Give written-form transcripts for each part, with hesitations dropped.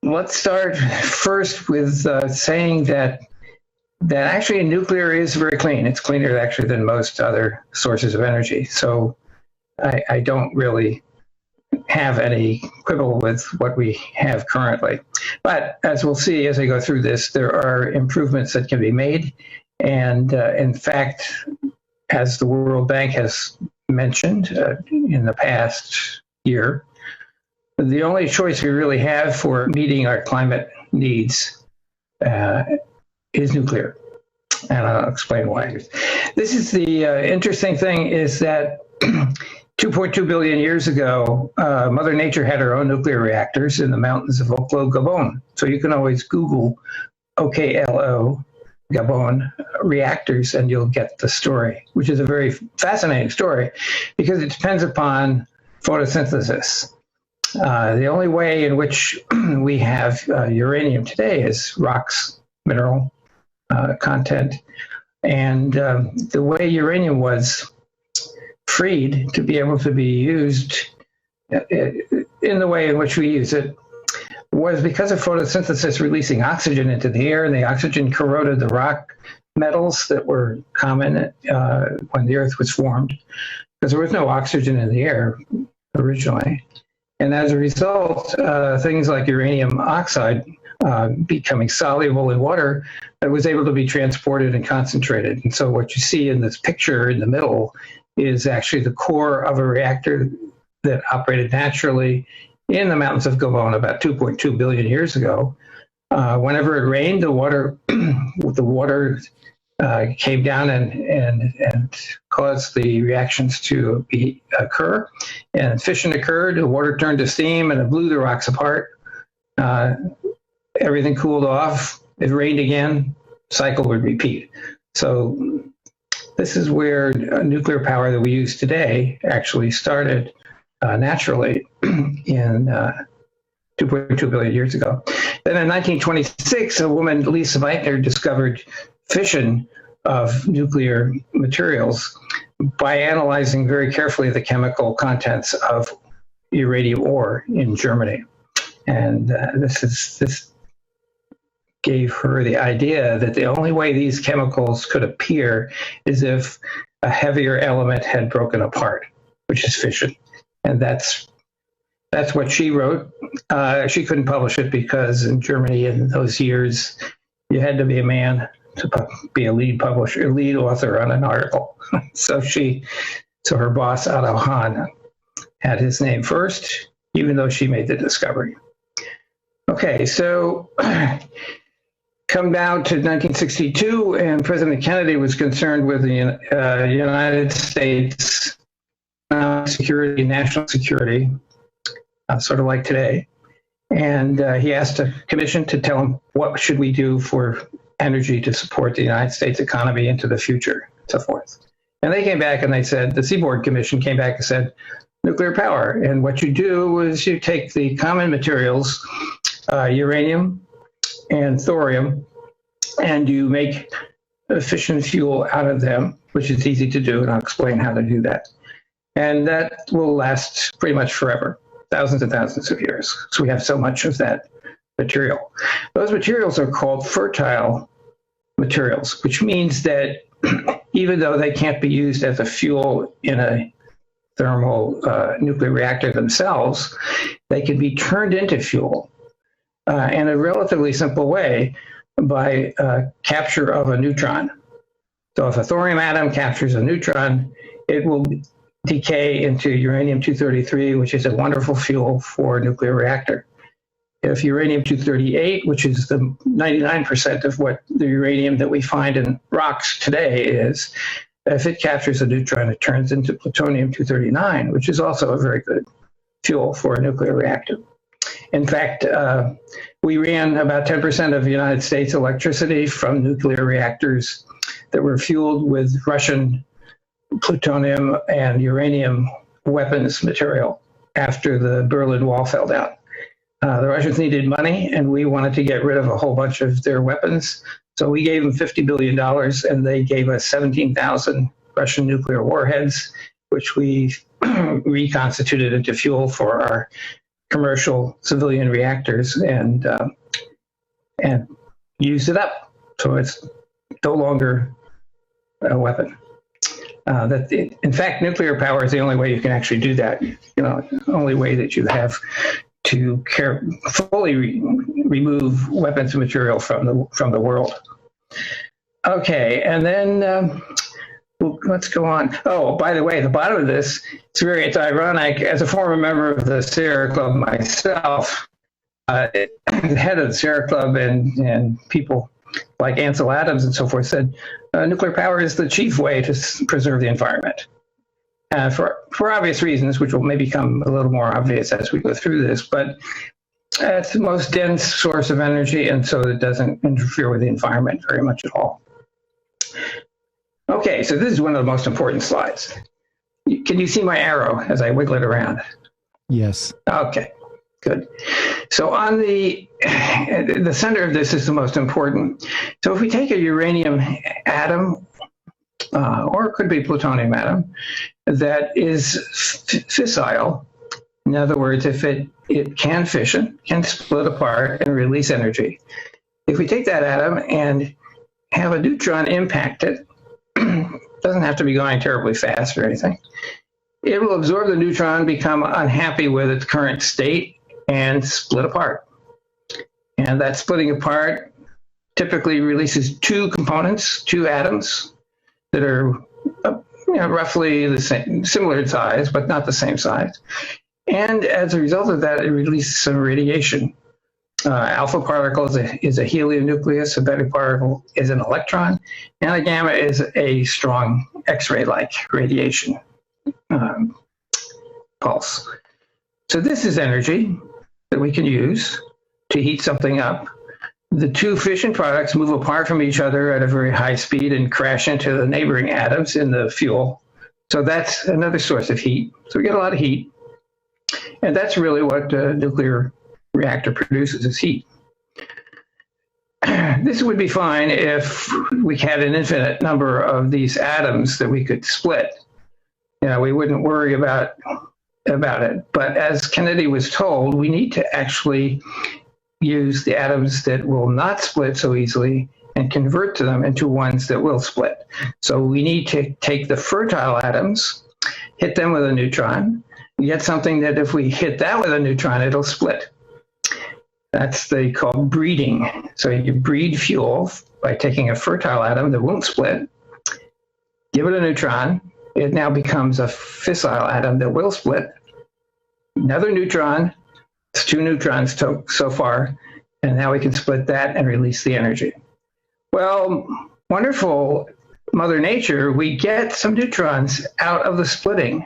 let's start first with saying that actually nuclear is very clean. It's cleaner actually than most other sources of energy. So I don't really have any quibble with what we have currently. But as we'll see as I go through this, there are improvements that can be made. And in fact, as the World Bank has mentioned in the past year, the only choice we really have for meeting our climate needs is nuclear. And I'll explain why. This is the interesting thing is that 2.2 billion years ago, Mother Nature had her own nuclear reactors in the mountains of Oklo, Gabon. So you can always Google OKLO, Gabon reactors, and you'll get the story, which is a very fascinating story because it depends upon photosynthesis. The only way in which we have uranium today is rocks, mineral content. And the way uranium was freed to be able to be used in the way in which we use it was because of photosynthesis releasing oxygen into the air, and the oxygen corroded the rock metals that were common when the Earth was formed, because there was no oxygen in the air originally. And as a result, things like uranium oxide becoming soluble in water, it was able to be transported and concentrated. And so what you see in this picture in the middle is actually the core of a reactor that operated naturally in the mountains of Gabon about 2.2 billion years ago. Whenever it rained, the water came down and caused the reactions to occur. And fission occurred, the water turned to steam, and it blew the rocks apart. Everything cooled off, it rained again, cycle would repeat. So this is where nuclear power that we use today actually started naturally in 2.2 billion years ago. Then in 1926, a woman, Lisa Meitner, discovered fission of nuclear materials by analyzing very carefully the chemical contents of uranium ore in Germany. And this gave her the idea that the only way these chemicals could appear is if a heavier element had broken apart, which is fission. And that's what she wrote. She couldn't publish it because in Germany in those years, you had to be a man to be a lead publisher, lead author on an article. So her boss, Otto Hahn, had his name first, even though she made the discovery. Okay, so come down to 1962, and President Kennedy was concerned with the United States security, national security, sort of like today. And he asked a commission to tell him what should we do for energy to support the United States economy into the future, and so forth. And they came back and they said, the Seaboard Commission came back and said, nuclear power. And what you do is you take the common materials, uranium and thorium, and you make fission fuel out of them, which is easy to do, and I'll explain how to do that. And that will last pretty much forever, thousands and thousands of years, because we have so much of that material. Those materials are called fertile materials, which means that even though they can't be used as a fuel in a thermal nuclear reactor themselves, they can be turned into fuel in a relatively simple way by capture of a neutron. So if a thorium atom captures a neutron, it will decay into uranium-233, which is a wonderful fuel for a nuclear reactor. If uranium-238, which is the 99% of what the uranium that we find in rocks today is, if it captures a neutron, it turns into plutonium-239, which is also a very good fuel for a nuclear reactor. In fact, we ran about 10% of the United States electricity from nuclear reactors that were fueled with Russian plutonium and uranium weapons material after the Berlin Wall fell down. The Russians needed money, and we wanted to get rid of a whole bunch of their weapons. So we gave them $50 billion, and they gave us 17,000 Russian nuclear warheads, which we reconstituted into fuel for our commercial civilian reactors and used it up. So it's no longer a weapon. In fact, nuclear power is the only way you can actually do that. The only way that you have to fully remove weapons and material from the world. Okay, and then let's go on. Oh, by the way, the bottom of this, it's ironic. As a former member of the Sierra Club myself, the head of the Sierra Club and people like Ansel Adams and so forth said nuclear power is the chief way to preserve the environment. For obvious reasons, which will maybe become a little more obvious as we go through this, but it's the most dense source of energy, and so it doesn't interfere with the environment very much at all. Okay, so this is one of the most important slides. Can you see my arrow as I wiggle it around? Yes. Okay, good. So on the center of this is the most important. So if we take a uranium atom, or it could be plutonium atom, that is fissile, in other words, if it can fission, can split apart and release energy. If we take that atom and have a neutron impact it, doesn't have to be going terribly fast or anything, it will absorb the neutron, become unhappy with its current state, and split apart. And that splitting apart typically releases two components, two atoms that are roughly the same, similar in size, but not the same size. And as a result of that, it releases some radiation. Alpha particle is a helium nucleus, a beta particle is an electron, and a gamma is a strong X-ray-like radiation pulse. So this is energy that we can use to heat something up. The two fission products move apart from each other at a very high speed and crash into the neighboring atoms in the fuel. So that's another source of heat. So we get a lot of heat. And that's really what a nuclear reactor produces, is heat. This would be fine if we had an infinite number of these atoms that we could split. We wouldn't worry about it. But as Kennedy was told, we need to actually use the atoms that will not split so easily and convert them into ones that will split. So we need to take the fertile atoms, hit them with a neutron, get something that if we hit that with a neutron, it'll split. That's called breeding. So you breed fuel by taking a fertile atom that won't split, give it a neutron, it now becomes a fissile atom that will split. Another neutron, it's two neutrons so far, and now we can split that and release the energy. Well, wonderful Mother Nature, we get some neutrons out of the splitting,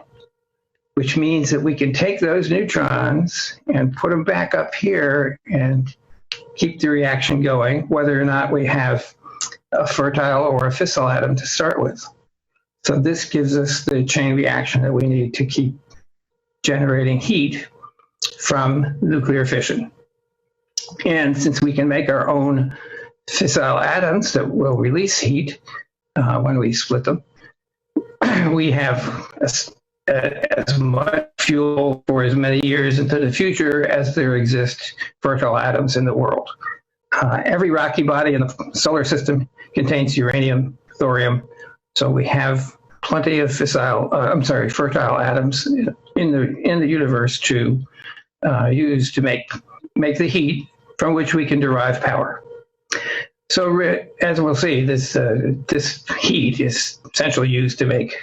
which means that we can take those neutrons and put them back up here and keep the reaction going, whether or not we have a fertile or a fissile atom to start with. So this gives us the chain reaction that we need to keep generating heat from nuclear fission. And since we can make our own fissile atoms that will release heat when we split them, we have as much fuel for as many years into the future as there exist fertile atoms in the world. Every rocky body in the solar system contains uranium, thorium, so we have plenty of fertile atoms in the universe to use to make the heat from which we can derive power. So as we'll see, this heat is essentially used to make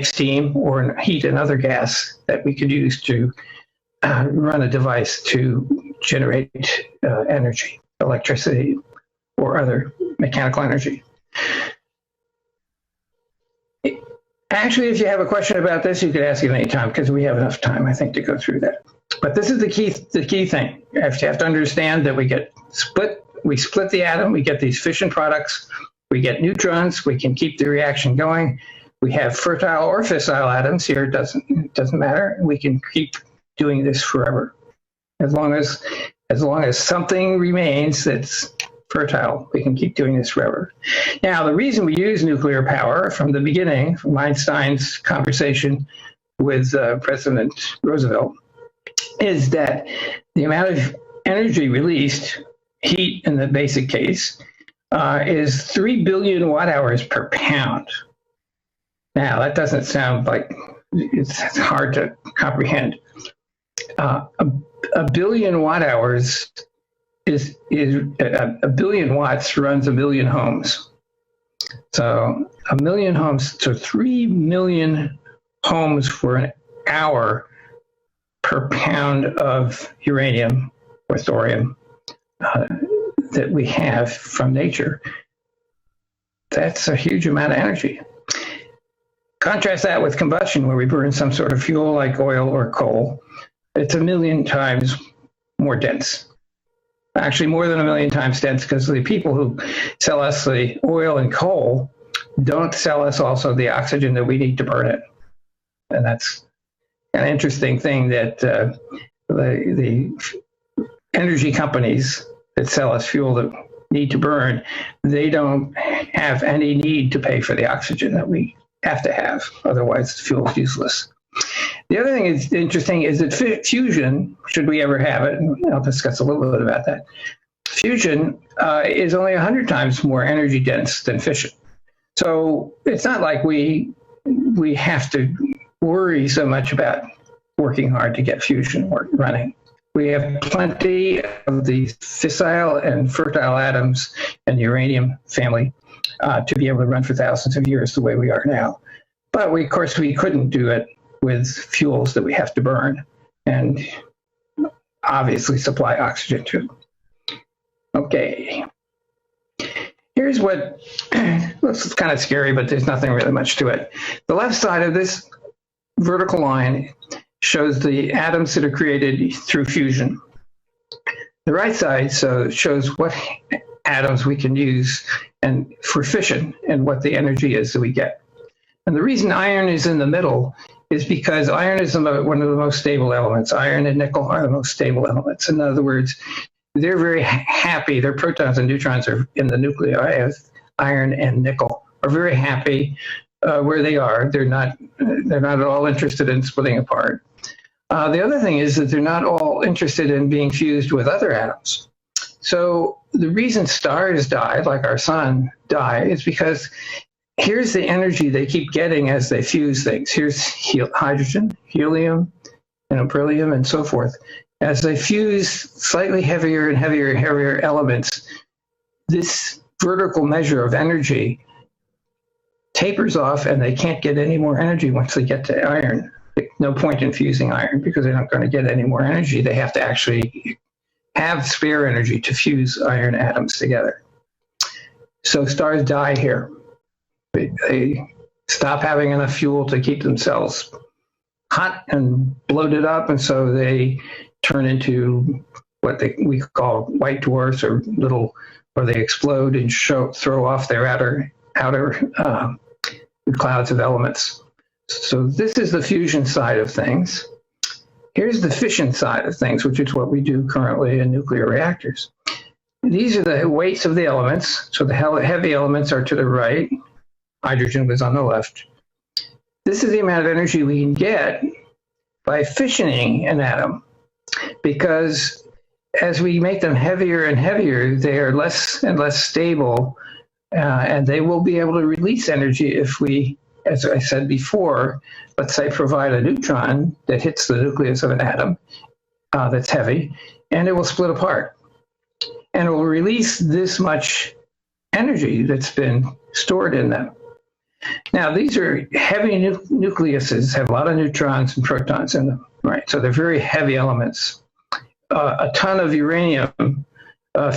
steam or heat another gas that we could use to run a device to generate energy, electricity, or other mechanical energy. Actually, if you have a question about this, you could ask it any time because we have enough time, I think, to go through that. But this is the key thing. You have to understand that we split the atom, we get these fission products, we get neutrons, we can keep the reaction going. We have fertile or fissile atoms here, it doesn't matter. We can keep doing this forever. As long as something remains that's fertile, we can keep doing this forever. Now, the reason we use nuclear power from the beginning, from Einstein's conversation with President Roosevelt, is that the amount of energy released, heat in the basic case, is 3 billion watt hours per pound. Now, that doesn't sound like it's hard to comprehend. A billion watt hours is a billion watts runs a million homes. So a million homes, so 3 million homes for an hour per pound of uranium or thorium that we have from nature. That's a huge amount of energy. Contrast that with combustion, where we burn some sort of fuel like oil or coal. It's 1 million times more dense. Actually, more than 1 million times dense, because the people who sell us the oil and coal don't sell us also the oxygen that we need to burn it. And that's an interesting thing, that the energy companies that sell us fuel that need to burn, they don't have any need to pay for the oxygen that we have to have. Otherwise, the fuel is useless. The other thing that's interesting is that fusion, should we ever have it, and I'll discuss a little bit about that, fusion is only 100 times more energy dense than fission. So it's not like we have to worry so much about working hard to get fusion running. We have plenty of the fissile and fertile atoms in the uranium family to be able to run for thousands of years the way we are now. But of course, we couldn't do it with fuels that we have to burn and obviously supply oxygen to. Okay. Here's what looks kind of scary, but there's nothing really much to it. The left side of this vertical line shows the atoms that are created through fusion. The right side shows what atoms we can use and for fission and what the energy is that we get. And the reason iron is in the middle is because iron is one of the most stable elements. Iron and nickel are the most stable elements. In other words, they're very happy. Their protons and neutrons are in the nuclei of iron and nickel, are very happy where they are. They're not at all interested in splitting apart. The other thing is that they're not all interested in being fused with other atoms. So the reason stars die, like our sun, die is because here's the energy they keep getting as they fuse things. Here's hydrogen, helium, beryllium, and so forth. As they fuse slightly heavier and heavier and heavier elements, this vertical measure of energy tapers off, and they can't get any more energy once they get to iron. No point in fusing iron because they're not going to get any more energy. They have to actually have spare energy to fuse iron atoms together. So stars die here. They stop having enough fuel to keep themselves hot and bloated up, and so they turn into what we call white dwarfs, or they explode and throw off their outer clouds of elements. So this is the fusion side of things. Here's the fission side of things, which is what we do currently in nuclear reactors. These are the weights of the elements. So the heavy elements are to the right. Hydrogen was on the left. This is the amount of energy we can get by fissioning an atom, because as we make them heavier and heavier, they are less and less stable, and they will be able to release energy if we, as I said before, let's say provide a neutron that hits the nucleus of an atom that's heavy, and it will split apart. And it will release this much energy that's been stored in them. Now, these are heavy nucleuses, have a lot of neutrons and protons in them, right? So they're very heavy elements. A ton of uranium, a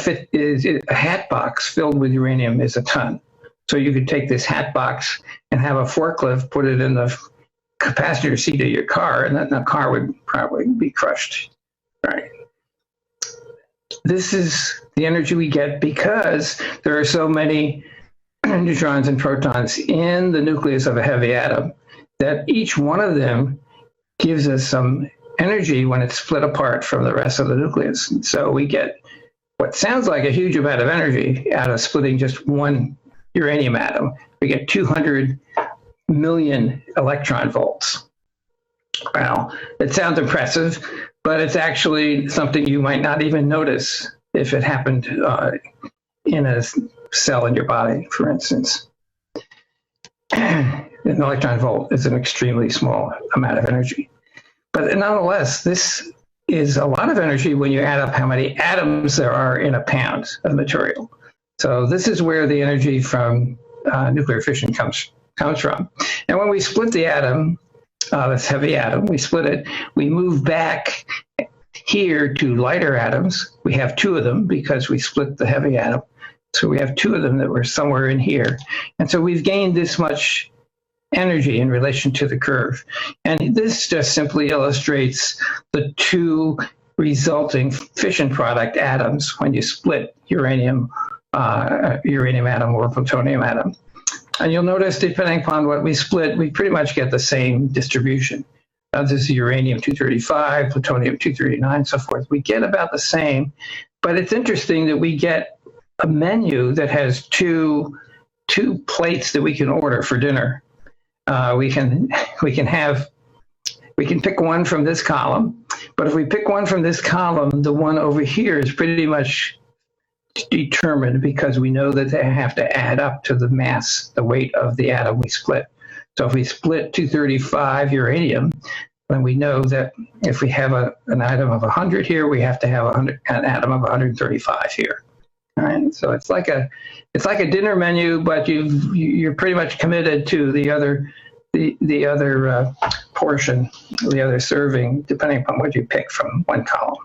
hat box filled with uranium is a ton. So you could take this hat box and have a forklift, put it in the passenger seat of your car, and then the car would probably be crushed, right? This is the energy we get because there are so many neutrons and protons in the nucleus of a heavy atom that each one of them gives us some energy when it's split apart from the rest of the nucleus. And so we get what sounds like a huge amount of energy out of splitting just one uranium atom. We get 200 million electron volts. Well, it sounds impressive, but it's actually something you might not even notice if it happened in a cell in your body, for instance. An electron volt is an extremely small amount of energy. But nonetheless, this is a lot of energy when you add up how many atoms there are in a pound of material. So this is where the energy from nuclear fission comes from. And when we split the atom, this heavy atom, we split it, we move back here to lighter atoms. We have two of them because we split the heavy atom. So we have two of them that were somewhere in here. And so we've gained this much energy in relation to the curve. And this just simply illustrates the two resulting fission product atoms when you split uranium atom or plutonium atom. And you'll notice, depending upon what we split, we pretty much get the same distribution. This is uranium-235, plutonium-239, so forth. We get about the same, but it's interesting that we get a menu that has two plates that we can order for dinner. We can pick one from this column, but if we pick one from this column, the one over here is pretty much determined because we know that they have to add up to the mass, the weight of the atom we split. So if we split 235 uranium, then we know that if we have an atom of 100 here, we have to have an atom of 135 here. All right, so it's like a dinner menu, but you're pretty much committed to the other portion, the other serving, depending upon what you pick from one column.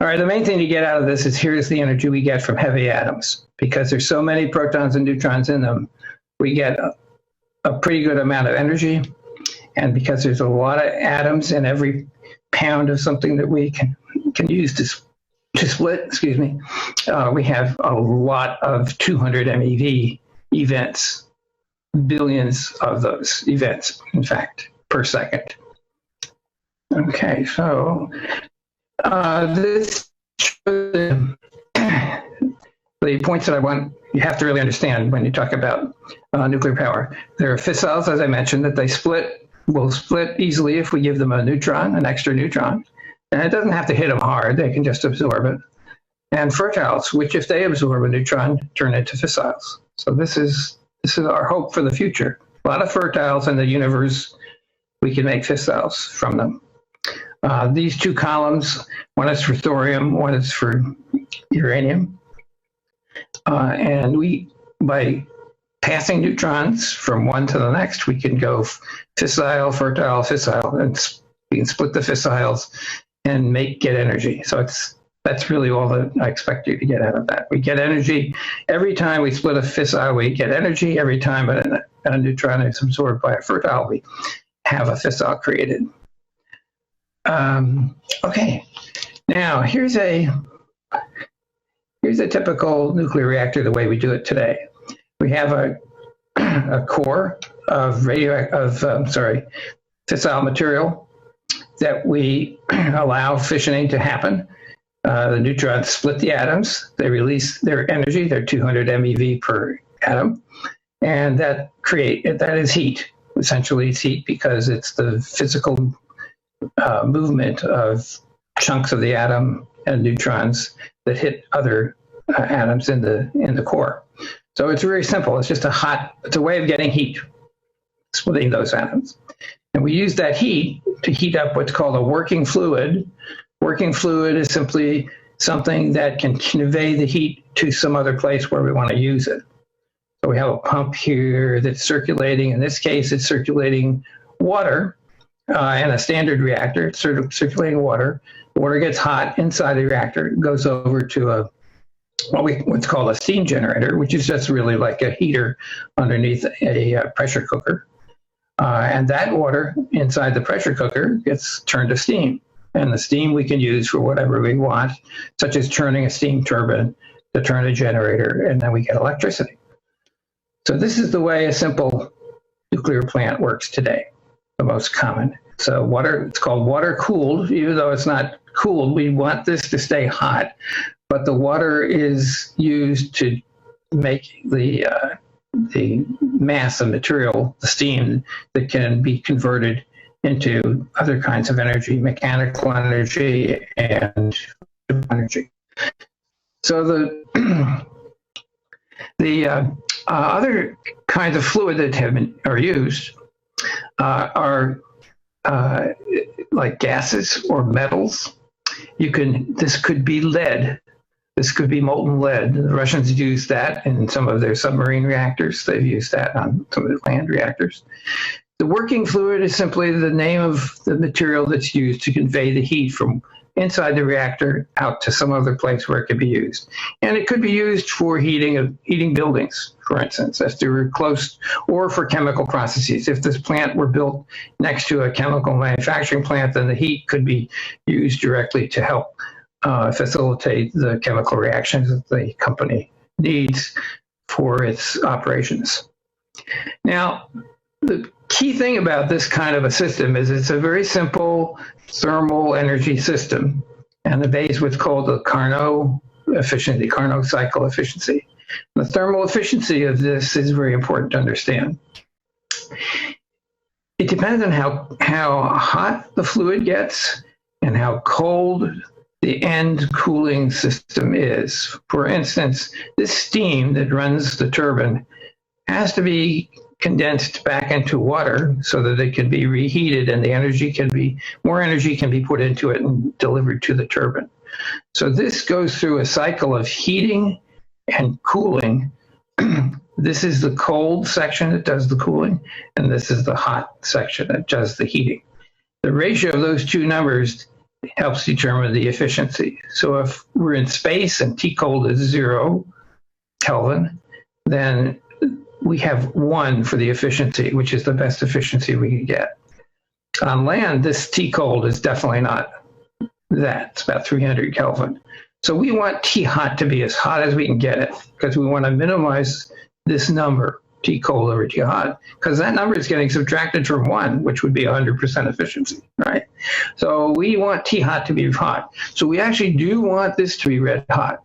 All right, the main thing to get out of this is here's the energy we get from heavy atoms. Because there's so many protons and neutrons in them, we get a pretty good amount of energy. And because there's a lot of atoms in every pound of something that we can use to split, we have a lot of 200 MeV events, billions of those events, in fact, per second. Okay, so this shows the points that you have to really understand when you talk about nuclear power. There are fissile, as I mentioned, that will split easily if we give them a neutron, an extra neutron. And it doesn't have to hit them hard, they can just absorb it. And fertiles, which if they absorb a neutron, turn into fissiles. So this is our hope for the future. A lot of fertiles in the universe, we can make fissiles from them. These two columns, one is for thorium, one is for uranium. And by passing neutrons from one to the next, we can go fissile, fertile, fissile, and we can split the fissiles and get energy. So that's really all that I expect you to get out of that. We get energy every time we split a fissile. We get energy every time a neutron is absorbed by a fertile. We have a fissile created. Okay, now here's a typical nuclear reactor the way we do it today. We have a core of fissile material that we allow fissioning to happen. The neutrons split the atoms. They release their energy, their 200 MeV per atom, and that is heat. Essentially, it's heat because it's the physical movement of chunks of the atom and neutrons that hit other atoms in the core. So it's very simple. It's just it's a way of getting heat, splitting those atoms. And we use that heat to heat up what's called a working fluid. Working fluid is simply something that can convey the heat to some other place where we want to use it. So we have a pump here that's circulating. In this case, it's circulating water in a standard reactor. It's circulating water. The water gets hot inside the reactor. It goes over to what's called a steam generator, which is just really like a heater underneath a pressure cooker. And that water inside the pressure cooker gets turned to steam. And the steam we can use for whatever we want, such as turning a steam turbine to turn a generator, and then we get electricity. So this is the way a simple nuclear plant works today, the most common. So it's called water cooled, even though it's not cooled. We want this to stay hot, but the water is used to make the mass of material, the steam that can be converted into other kinds of energy, mechanical energy and energy. So the other kinds of fluid that are used are like gases or metals. This could be lead. This could be molten lead. The Russians use that in some of their submarine reactors. They've used that on some of their land reactors. The working fluid is simply the name of the material that's used to convey the heat from inside the reactor out to some other place where it could be used. And it could be used for heating buildings, for instance, if they were close, or for chemical processes. If this plant were built next to a chemical manufacturing plant, then the heat could be used directly to help facilitate the chemical reactions that the company needs for its operations. Now, the key thing about this kind of a system is it's a very simple thermal energy system, and the base what's called the Carnot efficiency, Carnot cycle efficiency. The thermal efficiency of this is very important to understand. It depends on how hot the fluid gets and how cold the end cooling system is. For instance, this steam that runs the turbine has to be condensed back into water so that it can be reheated and more energy can be put into it and delivered to the turbine. So this goes through a cycle of heating and cooling. This is the cold section that does the cooling, and this is the hot section that does the heating. The ratio of those two numbers helps determine the efficiency. So if we're in space and T cold is 0 Kelvin, then we have 1 for the efficiency, which is the best efficiency we can get. On land, this T cold is definitely not that. It's about 300 Kelvin. So we want T hot to be as hot as we can get it, because we want to minimize this number, T cold over T hot, because that number is getting subtracted from 1, which would be 100% efficiency, right? So we want T hot to be hot. So we actually do want this to be red hot,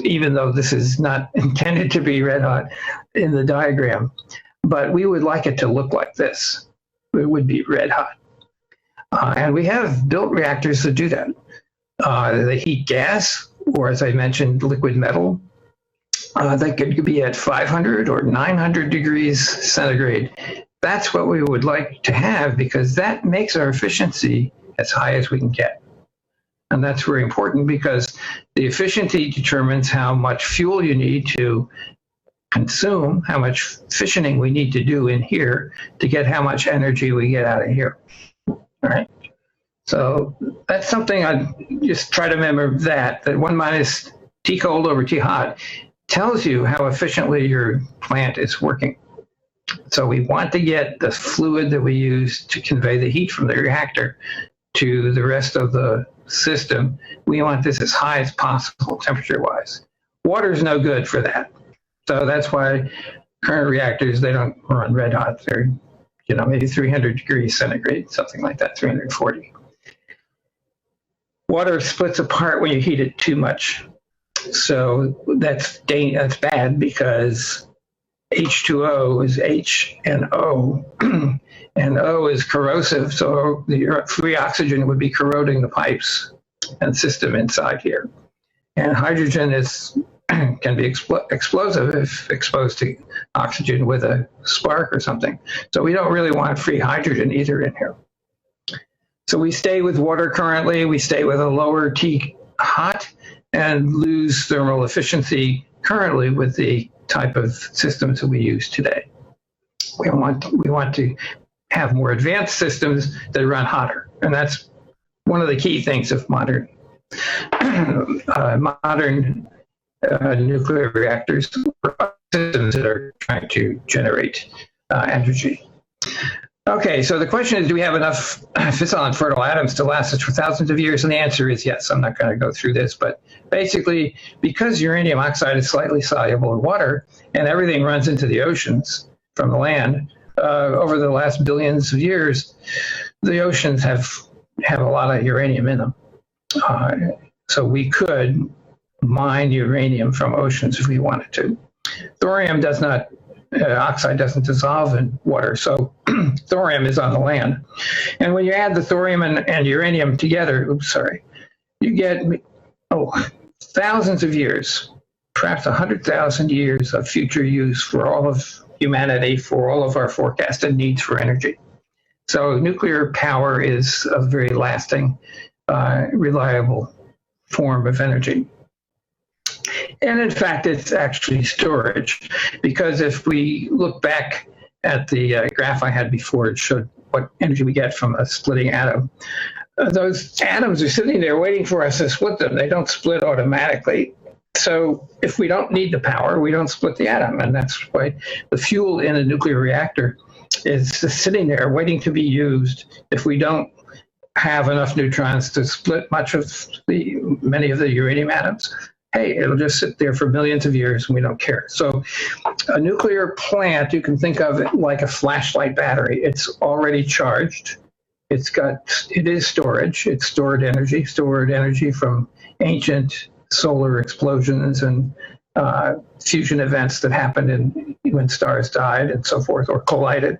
even though this is not intended to be red hot in the diagram, but we would like it to look like this. It would be red hot. And we have built reactors that do that. They heat gas, or as I mentioned, liquid metal. That could be at 500 or 900 degrees centigrade. That's what we would like to have, because that makes our efficiency as high as we can get. And that's very important, because the efficiency determines how much fuel you need to consume, how much fissioning we need to do in here to get how much energy we get out of here. All right. So that's something I just try to remember, that 1 minus T cold over T hot tells you how efficiently your plant is working. So we want to get the fluid that we use to convey the heat from the reactor to the rest of the system. We want this as high as possible temperature-wise. Water is no good for that. So that's why current reactors, they don't run red hot. They're, maybe 300 degrees centigrade, something like that, 340. Water splits apart when you heat it too much. So that's bad, because H2O is H and O, and O is corrosive, so the free oxygen would be corroding the pipes and system inside here. And hydrogen can be explosive if exposed to oxygen with a spark or something. So we don't really want free hydrogen either in here. So we stay with water currently. We stay with a lower T hot and lose thermal efficiency currently with the type of systems that we use today. We want to have more advanced systems that run hotter, and that's one of the key things of modern nuclear reactors, or systems that are trying to generate energy. Okay, so the question is, do we have enough fissile and fertile atoms to last us for thousands of years? And the answer is yes. I'm not going to go through this, but basically, because uranium oxide is slightly soluble in water, and everything runs into the oceans from the land, over the last billions of years, the oceans have a lot of uranium in them. So we could mine uranium from oceans if we wanted to. Thorium does not oxide doesn't dissolve in water, so thorium is on the land. And when you add the thorium and uranium together, you get thousands of years, perhaps 100,000 years of future use for all of humanity, for all of our forecasted needs for energy. So nuclear power is a very lasting, reliable form of energy. And in fact, it's actually storage, because if we look back at the graph I had before, it showed what energy we get from a splitting atom. Those atoms are sitting there waiting for us to split them. They don't split automatically. So if we don't need the power, we don't split the atom. And that's why the fuel in a nuclear reactor is just sitting there waiting to be used. If we don't have enough neutrons to split many of the uranium atoms, hey, it'll just sit there for millions of years and we don't care. So a nuclear plant, you can think of it like a flashlight battery. It's already charged. It is storage. It's stored energy from ancient solar explosions and fusion events that happened when stars died and so forth, or collided.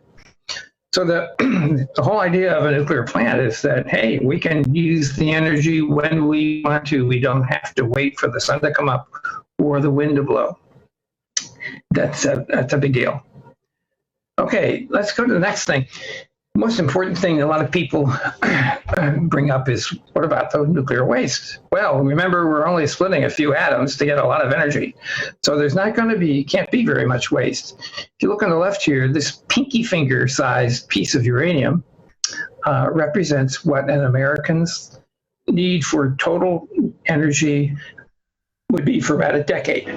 So the whole idea of a nuclear plant is that, hey, we can use the energy when we want to. We don't have to wait for the sun to come up or the wind to blow. That's a big deal. Okay, let's go to the next thing. The most important thing a lot of people bring up is, what about the nuclear waste? Well, remember, we're only splitting a few atoms to get a lot of energy. So there's can't be very much waste. If you look on the left here, this pinky finger sized piece of uranium represents what an American's need for total energy would be for about a decade.